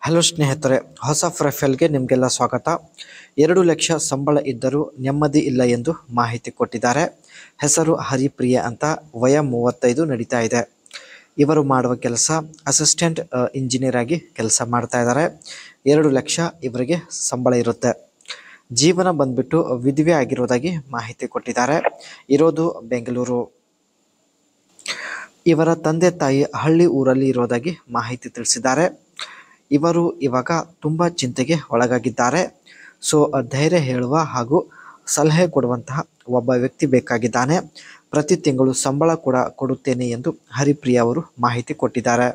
Hello ಸ್ನೇಹಿತರೆ, ಹೊಸ ಪ್ರೊಫೈಲ್ಗೆ ನಿಮಗೆಲ್ಲ ಸ್ವಾಗತ. 2 ಲಕ್ಷ ಸಂಬಳ ಇದ್ದರೂ ನೆಮ್ಮದಿ ಇಲ್ಲ ಎಂದು ಮಾಹಿತಿ ಕೊಟ್ಟಿದ್ದಾರೆ. ಹೆಸರು ಹರಿಪ್ರಿಯ ಅಂತ, ವಯ 35 ನಡೀತಾ ಇದೆ. ಇವರು ಮಾಡುವ ಕೆಲಸ ಅಸಿಸ್ಟೆಂಟ್ ಇಂಜಿನಿಯರ್ ಆಗಿ ಕೆಲಸ ಮಾಡ್ತಾ ಇದ್ದಾರೆ. 2 ಲಕ್ಷ ಇವರಿಗೆ ಸಂಬಳ ಇರುತ್ತೆ. ಜೀವನ ಬಂದ್ಬಿಟ್ಟು ವಿಧವೆ ಆಗಿರೋದಾಗಿ ಮಾಹಿತಿ ಕೊಟ್ಟಿದ್ದಾರೆ. ಇರೋದು ಬೆಂಗಳೂರು. ಇವರ ತಂದೆ ತಾಯಿ ಹಳ್ಳಿ ಊರಲ್ಲಿ ಇರೋದಾಗಿ ಮಾಹಿತಿ ತಿಳಿಸಿದ್ದಾರೆ. ಇವರು ಇವಾಗ ತುಂಬ ಚಿಂತೆಗೆ ಒಳಗಾಗಿದ್ದಾರೆ. ಸೊ ಧೈರ್ಯ ಹೇಳುವ ಹಾಗೂ ಸಲಹೆ ಕೊಡುವಂತಹ ಒಬ್ಬ ವ್ಯಕ್ತಿ ಬೇಕಾಗಿದ್ದಾನೆ. ಪ್ರತಿ ತಿಂಗಳು ಸಂಬಳ ಕೂಡ ಕೊಡುತ್ತೇನೆ ಎಂದು ಹರಿಪ್ರಿಯ ಅವರು ಮಾಹಿತಿ ಕೊಟ್ಟಿದ್ದಾರೆ.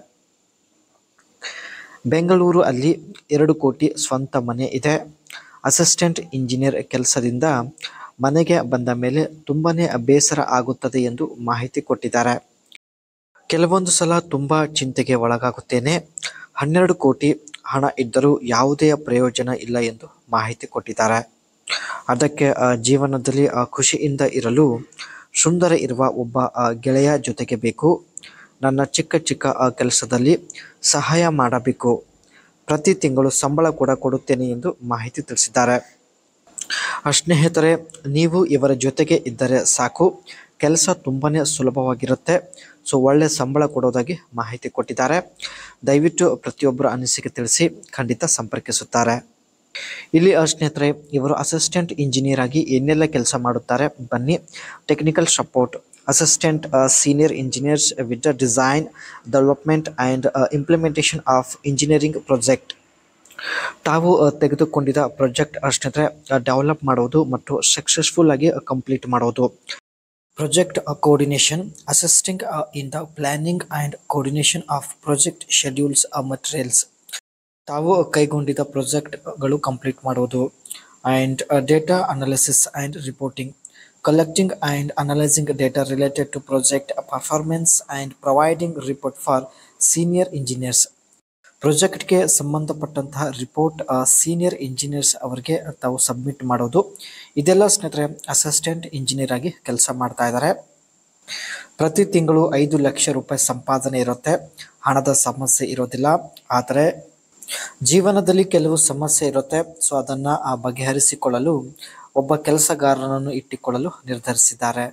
ಬೆಂಗಳೂರು ಅಲ್ಲಿ 2 ಕೋಟಿ ಸ್ವಂತ ಮನೆ ಇದೆ. ಅಸಿಸ್ಟೆಂಟ್ ಇಂಜಿನಿಯರ್ ಕೆಲಸದಿಂದ ಮನೆಗೆ ಬಂದ ಮೇಲೆ ತುಂಬಾನೇ ಬೇಸರ ಆಗುತ್ತದೆ ಎಂದು ಮಾಹಿತಿ ಕೊಟ್ಟಿದ್ದಾರೆ. ಕೆಲವೊಂದು ಸಲ ತುಂಬ ಚಿಂತೆಗೆ ಒಳಗಾಗುತ್ತೇನೆ. 12 ಕೋಟಿ ಹಣ ಇದ್ದರೂ ಯಾವುದೇ ಪ್ರಯೋಜನ ಇಲ್ಲ ಎಂದು ಮಾಹಿತಿ ಕೊಟ್ಟಿದ್ದಾರೆ. ಅದಕ್ಕೆ ಜೀವನದಲ್ಲಿ ಖುಷಿಯಿಂದ ಇರಲು ಸುಂದರ ಇರುವ ಒಬ್ಬ ಗೆಳೆಯ ಜೊತೆಗೆ ಬೇಕು. ನನ್ನ ಚಿಕ್ಕ ಚಿಕ್ಕ ಕೆಲಸದಲ್ಲಿ ಸಹಾಯ ಮಾಡಬೇಕು. ಪ್ರತಿ ತಿಂಗಳು ಸಂಬಳ ಕೂಡ ಕೊಡುತ್ತೇನೆ ಎಂದು ಮಾಹಿತಿ ತಿಳಿಸಿದ್ದಾರೆ. ಸ್ನೇಹಿತರೆ, ನೀವು ಇವರ ಜೊತೆಗೆ ಇದ್ದರೆ ಸಾಕು, ಕೆಲಸ ತುಂಬಾನೇ ಸುಲಭವಾಗಿರುತ್ತೆ. ಸೊ ಒಳ್ಳೆ ಸಂಬಳ ಕೊಡೋದಾಗಿ ಮಾಹಿತಿ ಕೊಟ್ಟಿದ್ದಾರೆ. ದಯವಿಟ್ಟು ಪ್ರತಿಯೊಬ್ಬರು ಅನಿಸಿಕೆ ತಿಳಿಸಿ, ಖಂಡಿತ ಸಂಪರ್ಕಿಸುತ್ತಾರೆ. ಇಲ್ಲಿ ಸ್ನೇಹಿತರೆ, ಇವರು ಅಸಿಸ್ಟೆಂಟ್ ಇಂಜಿನಿಯರ್ ಆಗಿ ಏನೆಲ್ಲ ಕೆಲಸ ಮಾಡುತ್ತಾರೆ ಬನ್ನಿ. Technical support, assistant senior engineers with the design, development and implementation of engineering project. ತಾವು ತೆಗೆದುಕೊಂಡಿದ್ದ ಪ್ರಾಜೆಕ್ಟ್ ಸ್ನೇಹಿತರೆ ಡೆವಲಪ್ ಮಾಡೋದು ಮತ್ತು ಸಕ್ಸಸ್ಫುಲ್ ಆಗಿ ಕಂಪ್ಲೀಟ್ ಮಾಡೋದು. Project coordination, assisting in the planning and coordination of project schedules materials. ತಾವು ಕೈಗೊಂಡಿದ್ದ ಪ್ರಾಜೆಕ್ಟ್ಗಳು ಕಂಪ್ಲೀಟ್ ಮಾಡೋದು. And data analysis and reporting, collecting and analysing data related to project performance and providing report for senior engineers. ಪ್ರಾಜೆಕ್ಟ್ಗೆ ಸಂಬಂಧಪಟ್ಟಂತಹ report senior engineers ಅವರಿಗೆ ತಾವು submit ಮಾಡೋದು. ಇದೆಲ್ಲ ಸ್ನೇಹಿತರೆ ಅಸಿಸ್ಟೆಂಟ್ ಇಂಜಿನಿಯರ್ ಆಗಿ ಕೆಲಸ ಮಾಡ್ತಾ ಇದ್ದಾರೆ. ಪ್ರತಿ ತಿಂಗಳು 5 ಲಕ್ಷ ರೂಪಾಯಿ ಸಂಪಾದನೆ ಇರುತ್ತೆ. ಹಣದ ಸಮಸ್ಯೆ ಇರೋದಿಲ್ಲ. ಆದರೆ ಜೀವನದಲ್ಲಿ ಕೆಲವು ಸಮಸ್ಯೆ ಇರುತ್ತೆ. ಸೊ ಅದನ್ನು ಬಗೆಹರಿಸಿಕೊಳ್ಳಲು ಒಬ್ಬ ಕೆಲಸಗಾರನನ್ನು ಇಟ್ಟುಕೊಳ್ಳಲು ನಿರ್ಧರಿಸಿದ್ದಾರೆ.